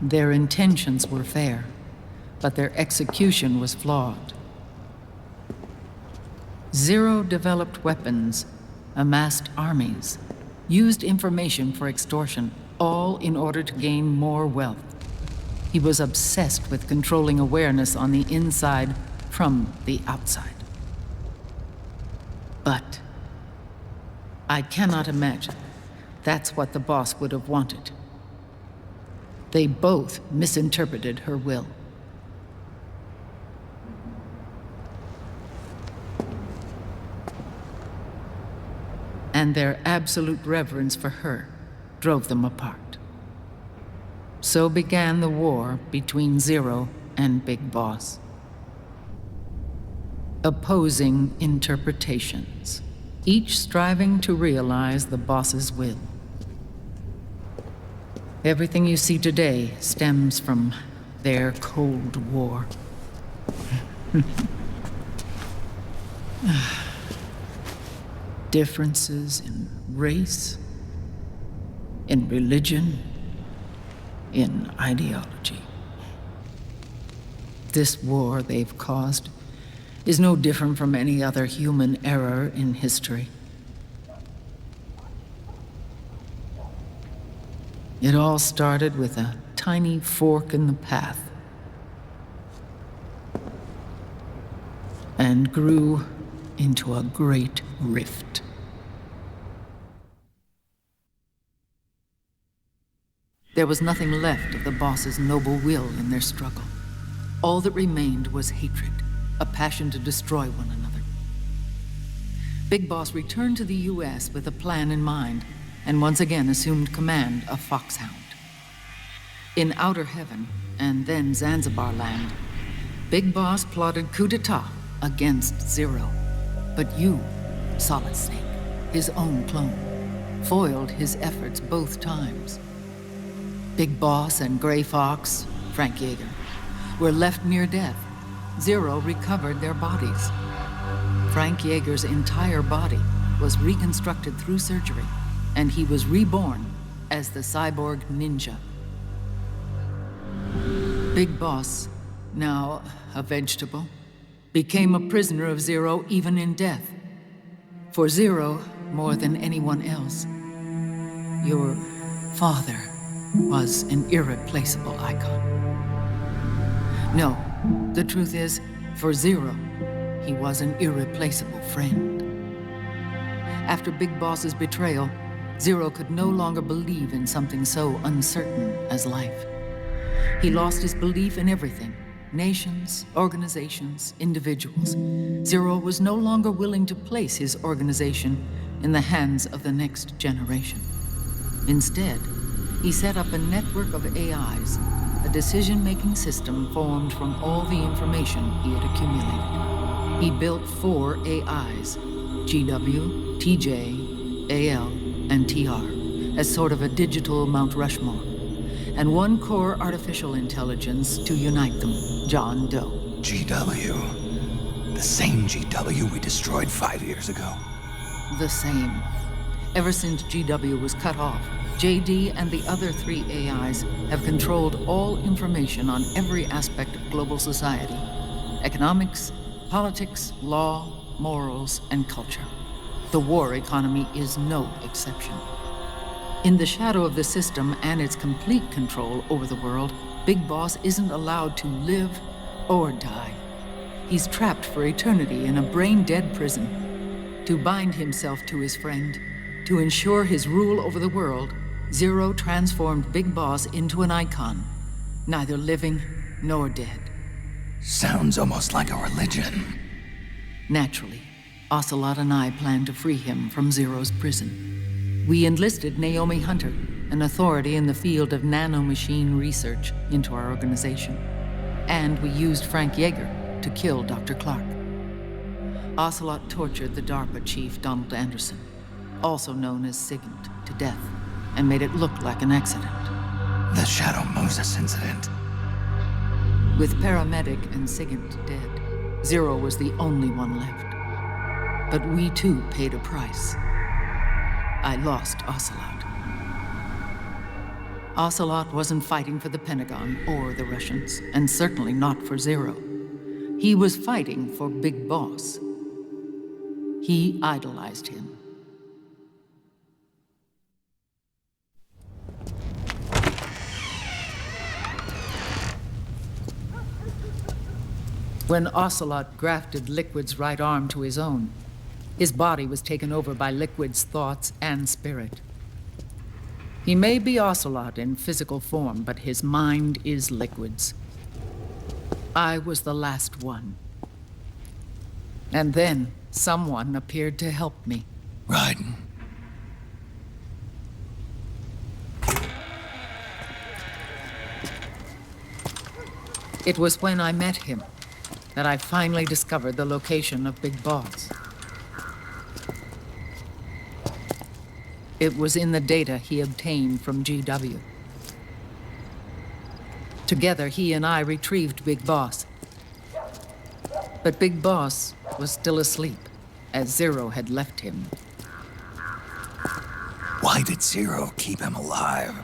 Their intentions were fair, but their execution was flawed. Zero developed weapons, amassed armies, used information for extortion, all in order to gain more wealth. He was obsessed with controlling awareness on the inside from the outside. But I cannot imagine that's what the boss would have wanted. They both misinterpreted her will. And their absolute reverence for her drove them apart. So began the war between Zero and Big Boss. Opposing interpretations, each striving to realize the boss's will. Everything you see today stems from their Cold War. Differences in race, in religion, in ideology. This war they've caused is no different from any other human error in history. It all started with a tiny fork in the path and grew into a great rift. There was nothing left of the boss's noble will in their struggle. All that remained was hatred, a passion to destroy one another. Big Boss returned to the US with a plan in mind, and once again assumed command of Foxhound. In Outer Heaven, and then Zanzibar Land, Big Boss plotted coup d'etat against Zero. But you, Solid Snake, his own clone, foiled his efforts both times. Big Boss and Gray Fox, Frank Yeager, were left near death. Zero recovered their bodies. Frank Yeager's entire body was reconstructed through surgery, and he was reborn as the cyborg ninja. Big Boss, now a vegetable, became a prisoner of Zero even in death. For Zero, more than anyone else, your father was an irreplaceable icon. No, the truth is, for Zero, he was an irreplaceable friend. After Big Boss's betrayal, Zero could no longer believe in something so uncertain as life. He lost his belief in everything. Nations, organizations, individuals. Zero was no longer willing to place his organization in the hands of the next generation. Instead, he set up a network of AIs, a decision-making system formed from all the information he had accumulated. He built 4 AIs, GW, TJ, AL, and TR, as sort of a digital Mount Rushmore, and 1 core artificial intelligence to unite them, John Doe. GW. The same GW we destroyed 5 years ago. The same. Ever since GW was cut off, JD and the other 3 AIs have controlled all information on every aspect of global society. Economics, politics, law, morals, and culture. The war economy is no exception. In the shadow of the system and its complete control over the world, Big Boss isn't allowed to live or die. He's trapped for eternity in a brain-dead prison. To bind himself to his friend, to ensure his rule over the world, Zero transformed Big Boss into an icon, neither living nor dead. Sounds almost like a religion. Naturally, Ocelot and I plan to free him from Zero's prison. We enlisted Naomi Hunter, an authority in the field of nanomachine research, into our organization. And we used Frank Yeager to kill Dr. Clark. Ocelot tortured the DARPA chief, Donald Anderson, also known as Sigint, to death, and made it look like an accident. The Shadow Moses incident. With paramedic and Sigint dead, Zero was the only one left. But we too paid a price. I lost Ocelot. Ocelot wasn't fighting for the Pentagon or the Russians, and certainly not for Zero. He was fighting for Big Boss. He idolized him. When Ocelot grafted Liquid's right arm to his own, his body was taken over by Liquid's thoughts and spirit. He may be Ocelot in physical form, but his mind is Liquid's. I was the last one. And then someone appeared to help me. Raiden. It was when I met him that I finally discovered the location of Big Boss. It was in the data he obtained from GW. Together, he and I retrieved Big Boss. But Big Boss was still asleep, as Zero had left him. Why did Zero keep him alive?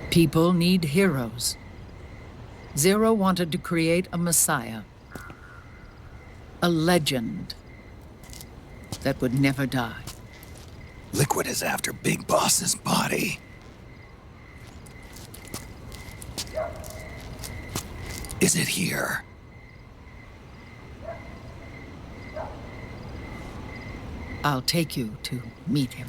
People need heroes. Zero wanted to create a messiah. A legend that would never die. Liquid is after Big Boss's body. Is it here? I'll take you to meet him.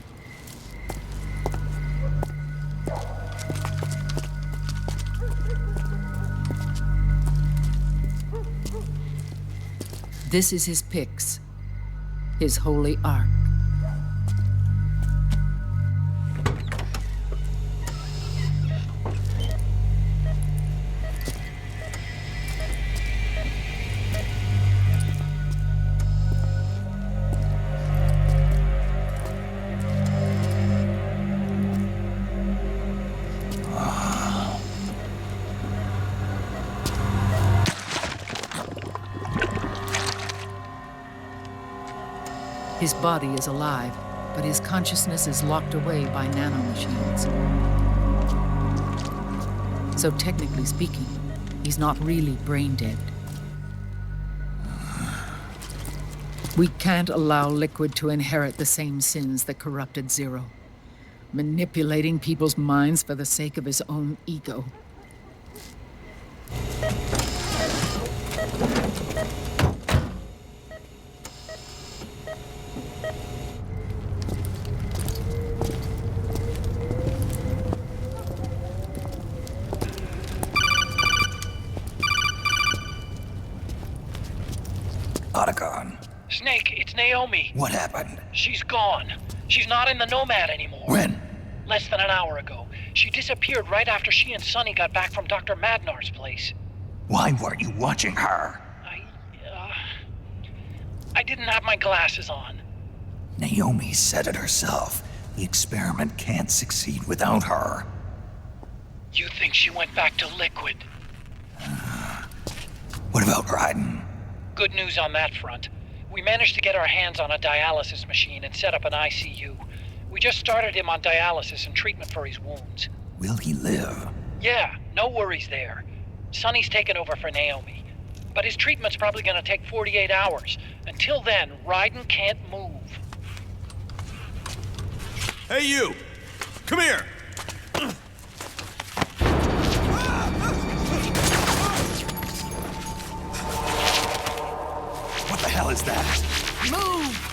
This is his pyx, his holy ark. His body is alive, but his consciousness is locked away by nanomachines. So technically speaking, he's not really brain dead. We can't allow Liquid to inherit the same sins that corrupted Zero, manipulating people's minds for the sake of his own ego. Otacon. Snake, it's Naomi. What happened? She's gone. She's not in the Nomad anymore. When? Less than an hour ago. She disappeared right after she and Sonny got back from Dr. Madnar's place. Why weren't you watching her? I didn't have my glasses on. Naomi said it herself. The experiment can't succeed without her. You think she went back to Liquid? What about Raiden? Good news on that front. We managed to get our hands on a dialysis machine and set up an ICU. We just started him on dialysis and treatment for his wounds. Will he live? Yeah, no worries there. Sonny's taken over for Naomi. But his treatment's probably gonna take 48 hours. Until then, Raiden can't move. Hey, you! Come here! What the hell is that? Move!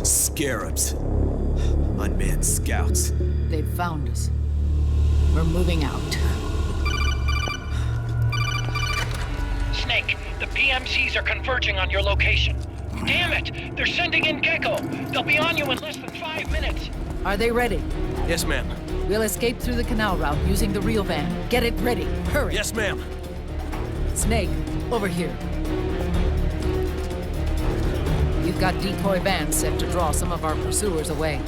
Scarabs. Unmanned scouts. They've found us. We're moving out. Snake, the PMCs are converging on your location. Damn it! They're sending in Gecko! They'll be on you in less than 5 minutes! Are they ready? Yes, ma'am. We'll escape through the canal route using the real van. Get it ready. Hurry. Yes, ma'am. Snake, over here. We've got decoy vans set to draw some of our pursuers away.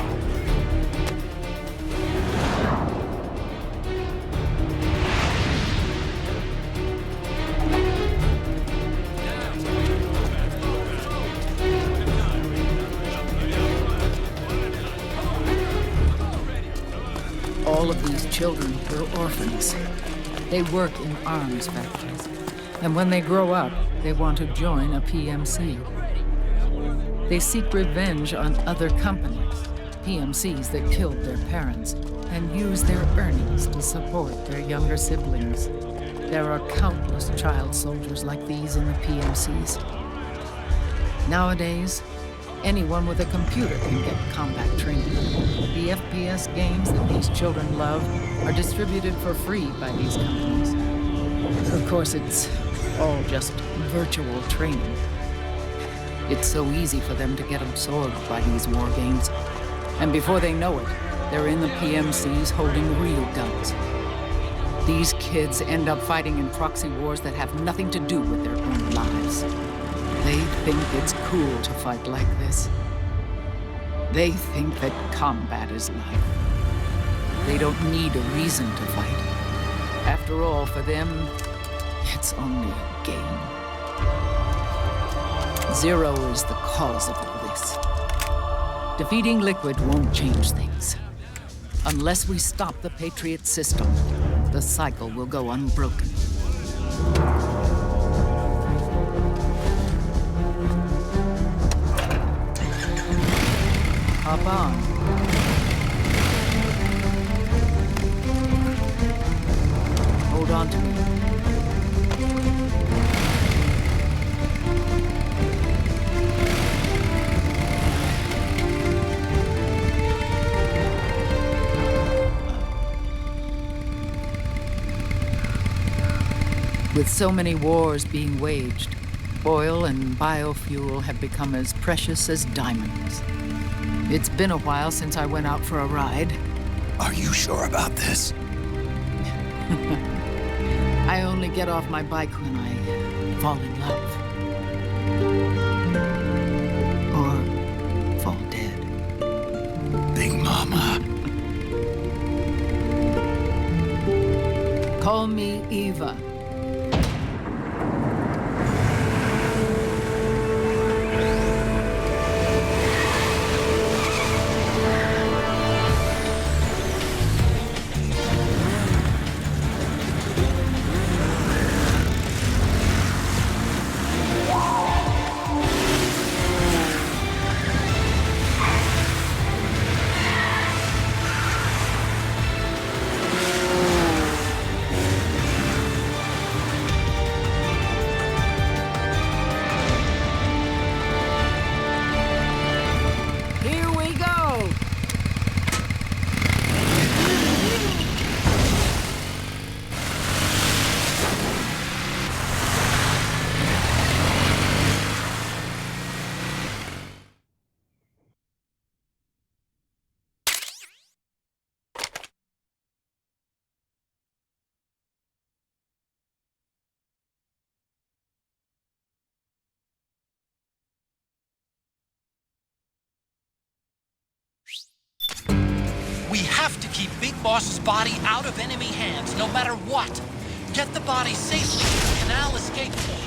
All of these children were orphans. They work in arms factories. And when they grow up, they want to join a PMC. They seek revenge on other companies, PMCs that killed their parents, and use their earnings to support their younger siblings. There are countless child soldiers like these in the PMCs. Nowadays, anyone with a computer can get combat training. The FPS games that these children love are distributed for free by these companies. Of course, it's all just virtual training. It's so easy for them to get absorbed by these war games. And before they know it, they're in the PMCs holding real guns. These kids end up fighting in proxy wars that have nothing to do with their own lives. They think it's cool to fight like this. They think that combat is life. They don't need a reason to fight. After all, for them, it's only a game. Zero is the cause of all this. Defeating Liquid won't change things. Unless we stop the Patriot system, the cycle will go unbroken. Hop on. Hold on to me. With so many wars being waged, oil and biofuel have become as precious as diamonds. It's been a while since I went out for a ride. Are you sure about this? I only get off my bike when I fall in love. Or fall dead. Big Mama. Call me Eva. We have to keep Big Boss's body out of enemy hands, no matter what. Get the body safely to the canal escape point.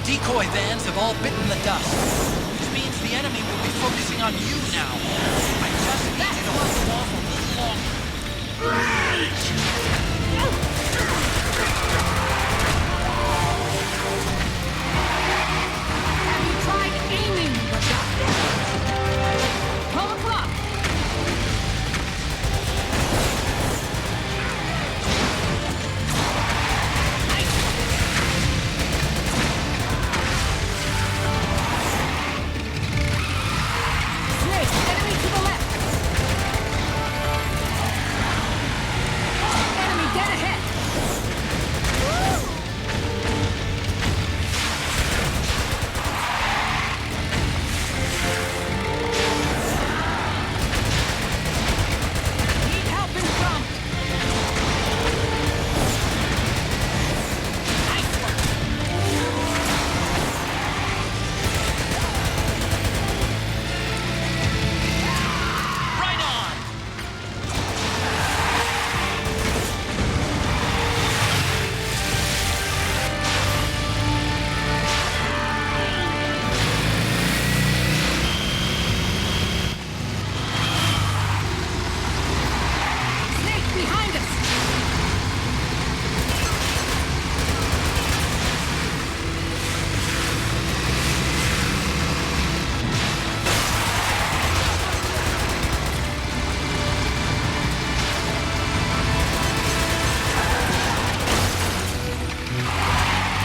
decoy vans have all bitten the dust, which means the enemy will be focusing on you now. I just need you to hold them off a little longer. Have you tried aiming the gun? 12 o'clock. Snake, enemy to the left. Enemy dead ahead. Need help in front. Nice one. Right on! Snake behind us.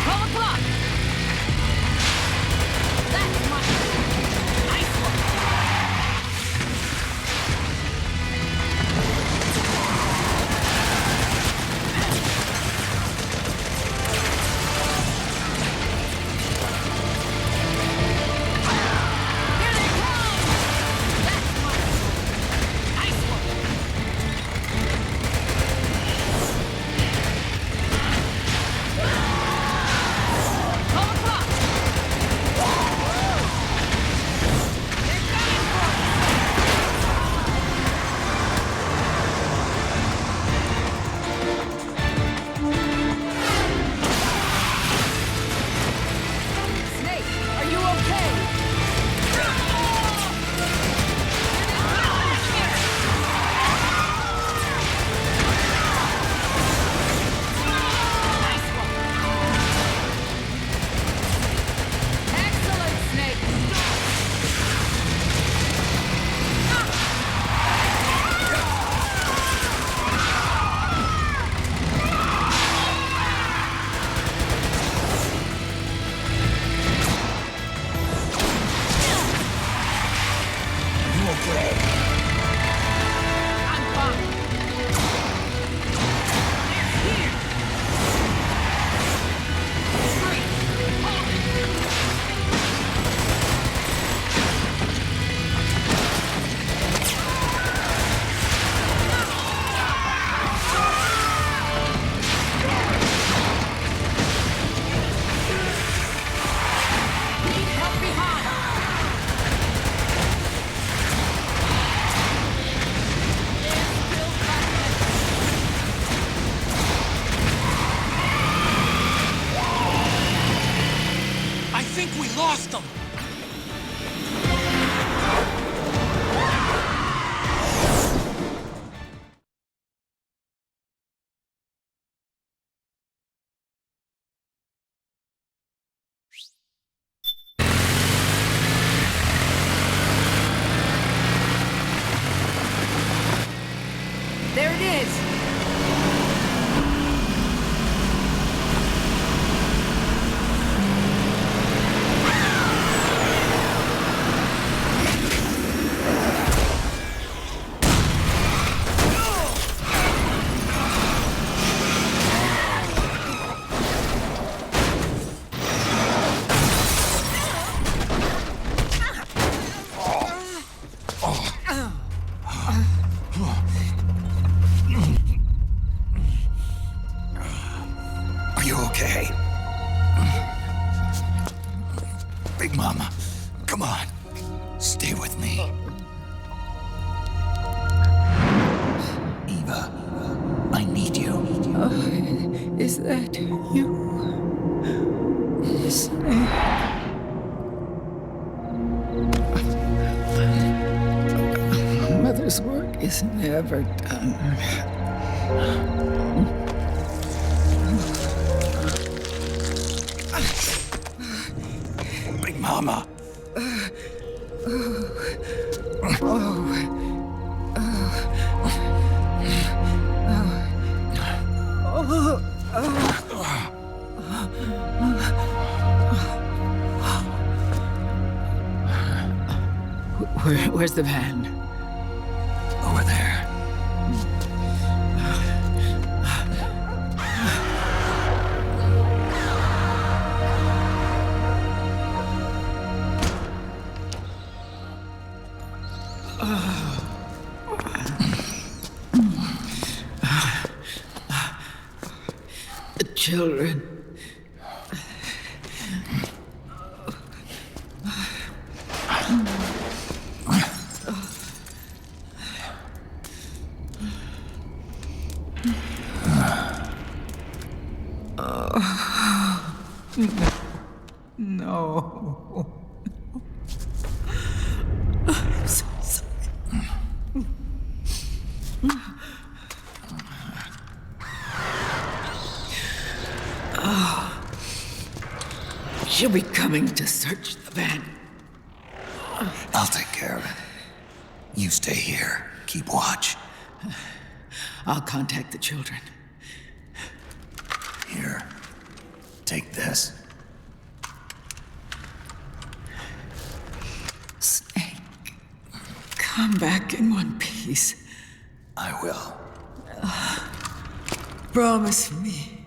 Twelve o'clock. That's my nice one. Here they come. That's my nice one. Twelve o'clock. They're coming for us. Snake, are you okay? Nice one. Excellent, Snake. You okay? I'm fine. They're here. Three. Need help behind. I think we lost them! There it is. Are you okay? Big Mama, come on. Stay with me. Eva, I need you. Is that you? Mother's work is never done. Big Mama. Where's the van? Over there. The children. No. I'm so sorry. She'll be coming to search the van. I'll take care of it. You stay here. Keep watch. I'll contact the children. Here. Take this. Snake, come back in one piece. I will. Promise me.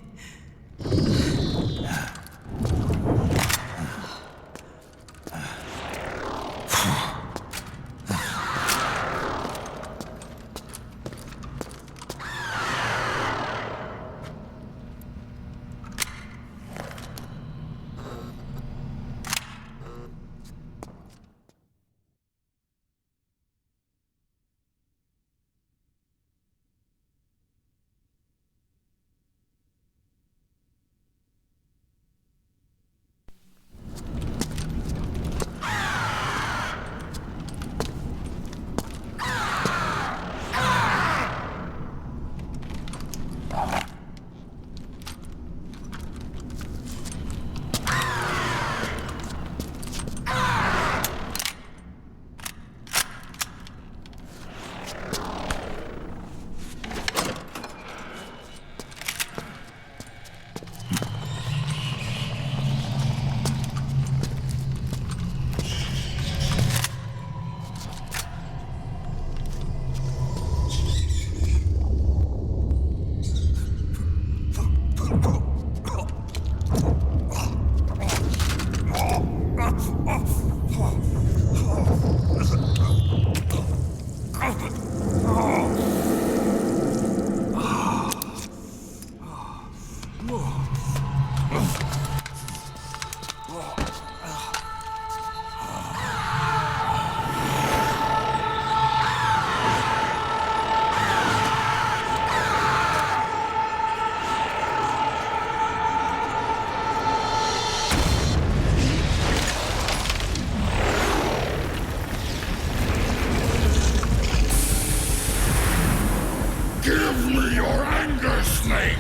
Give me your anger, Snake!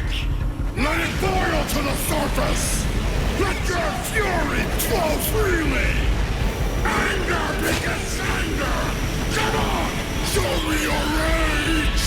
Let it boil to the surface! Let your fury flow freely! Anger begets anger! Come on! Show me your rage!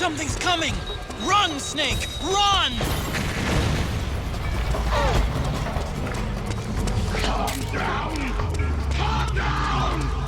Something's coming! Run, Snake! Run! Calm down! Calm down!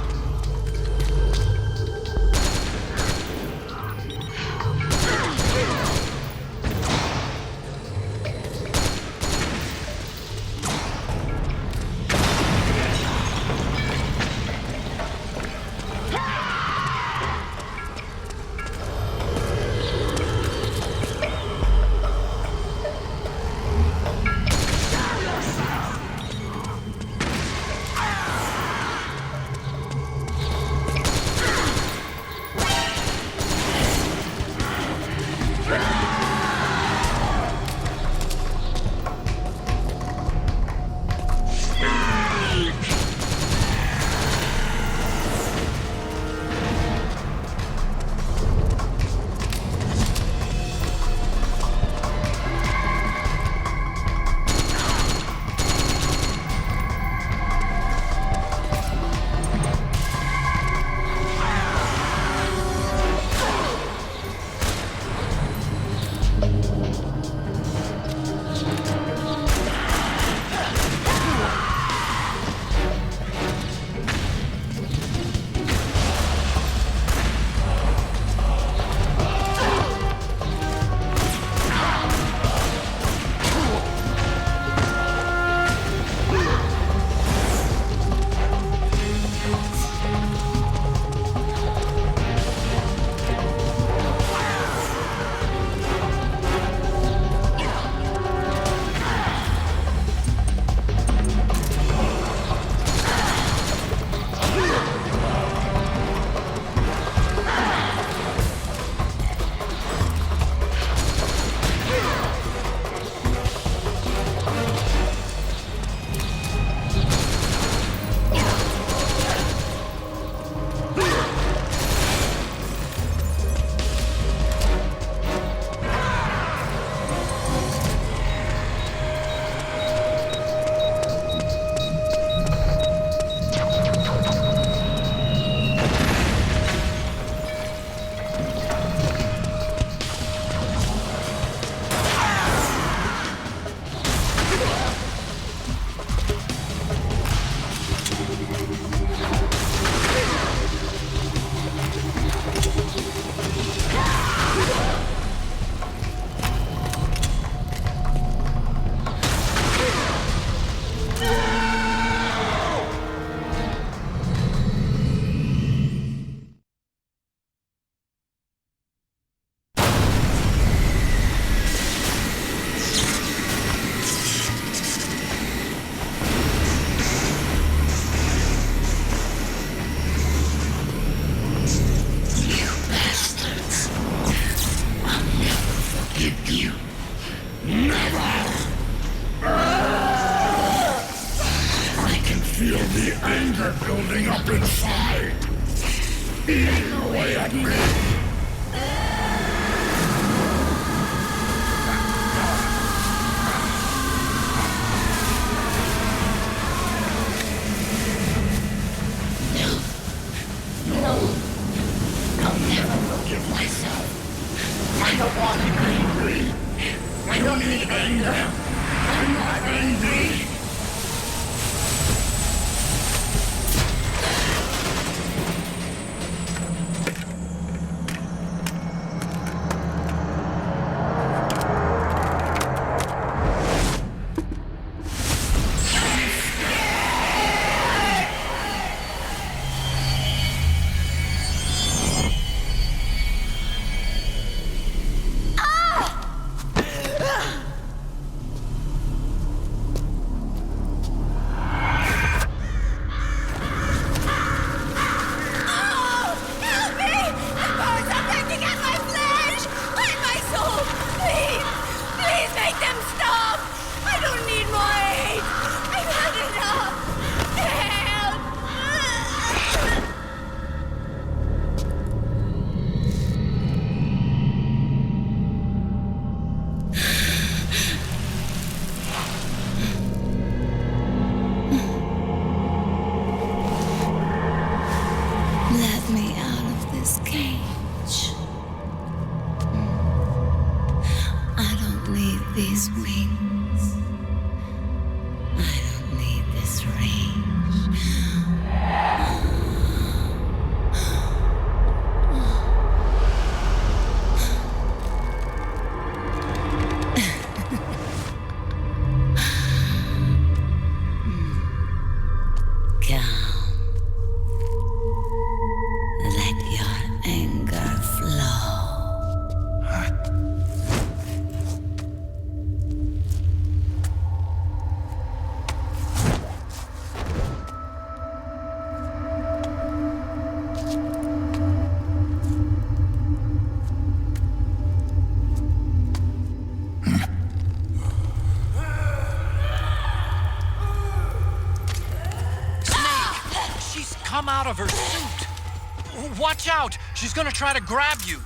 Feel the anger building up inside. Eating away at me. No. I'll never forgive myself. I don't want to be angry. I don't need anger. I'm not angry. these wings. I don't need this range. Calm. Let your anger flow. She's come out of her suit. Watch out! She's gonna try to grab you.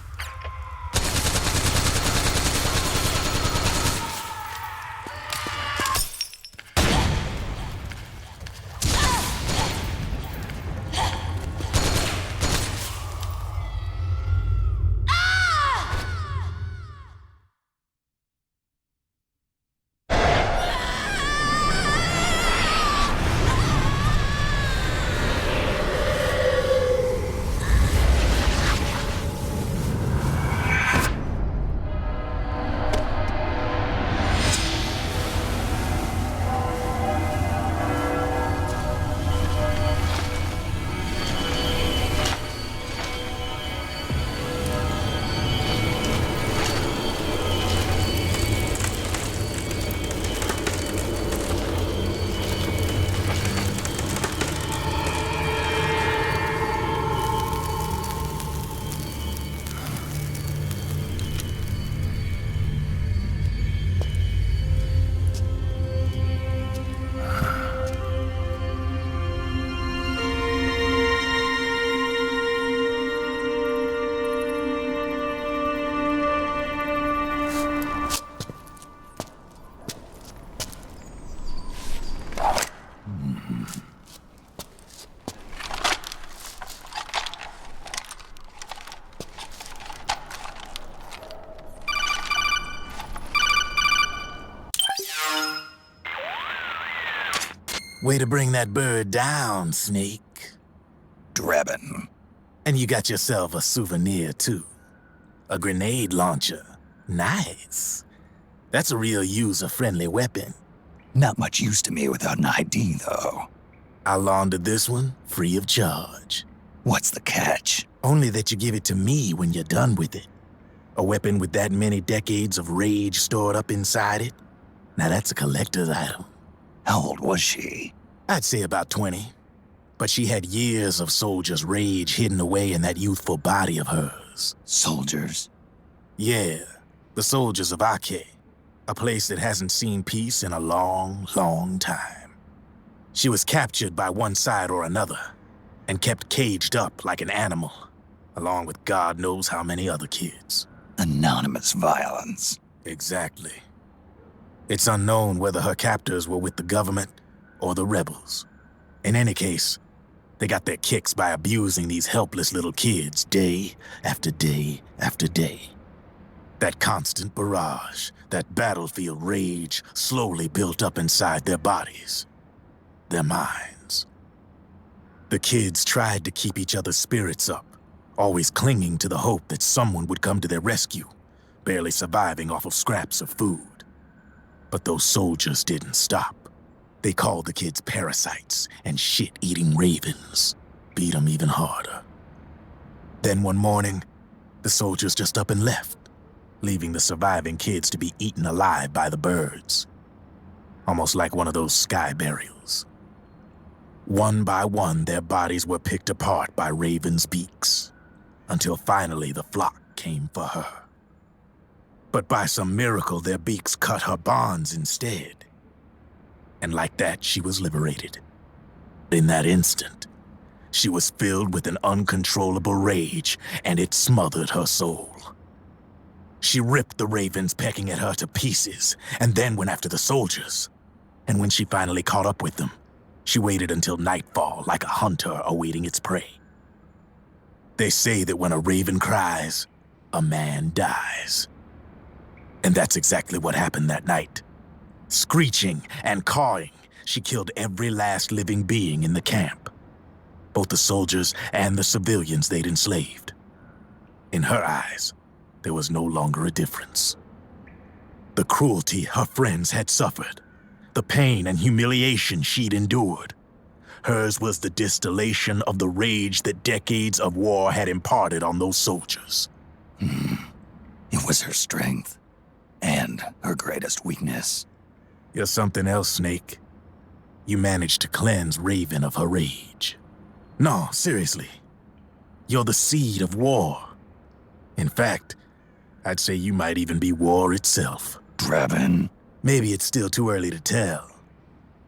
Way to bring that bird down, Snake. Drebin. And you got yourself a souvenir, too. A grenade launcher. Nice. That's a real user-friendly weapon. Not much use to me without an ID, though. I laundered this one free of charge. What's the catch? Only that you give it to me when you're done with it. A weapon with that many decades of rage stored up inside it? Now that's a collector's item. How old was she? I'd say about 20. But she had years of soldiers' rage hidden away in that youthful body of hers. Soldiers? Yeah, the soldiers of Ake. A place that hasn't seen peace in a long, long time. She was captured by one side or another, and kept caged up like an animal, along with God knows how many other kids. Anonymous violence. Exactly. It's unknown whether her captors were with the government or the rebels. In any case, they got their kicks by abusing these helpless little kids day after day after day. That constant barrage, that battlefield rage slowly built up inside their bodies, their minds. The kids tried to keep each other's spirits up, always clinging to the hope that someone would come to their rescue, barely surviving off of scraps of food. But those soldiers didn't stop. They called the kids parasites and shit-eating ravens, beat them even harder. Then one morning, the soldiers just up and left, leaving the surviving kids to be eaten alive by the birds. Almost like one of those sky burials. One by one, their bodies were picked apart by ravens' beaks, until finally the flock came for her. But by some miracle, their beaks cut her bonds instead. And like that, she was liberated. In that instant, she was filled with an uncontrollable rage, and it smothered her soul. She ripped the ravens pecking at her to pieces, and then went after the soldiers. And when she finally caught up with them, she waited until nightfall like a hunter awaiting its prey. They say that when a raven cries, a man dies. And that's exactly what happened that night. Screeching and cawing, she killed every last living being in the camp. Both the soldiers and the civilians they'd enslaved. In her eyes, there was no longer a difference. The cruelty her friends had suffered, the pain and humiliation she'd endured. Hers was the distillation of the rage that decades of war had imparted on those soldiers. It was her strength, and her greatest weakness. You're something else, Snake. You managed to cleanse Raven of her rage. No, seriously. You're the seed of war. In fact, I'd say you might even be war itself. Drebin. Maybe it's still too early to tell.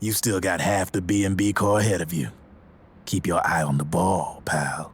You still got half the B&B Corps ahead of you. Keep your eye on the ball, pal.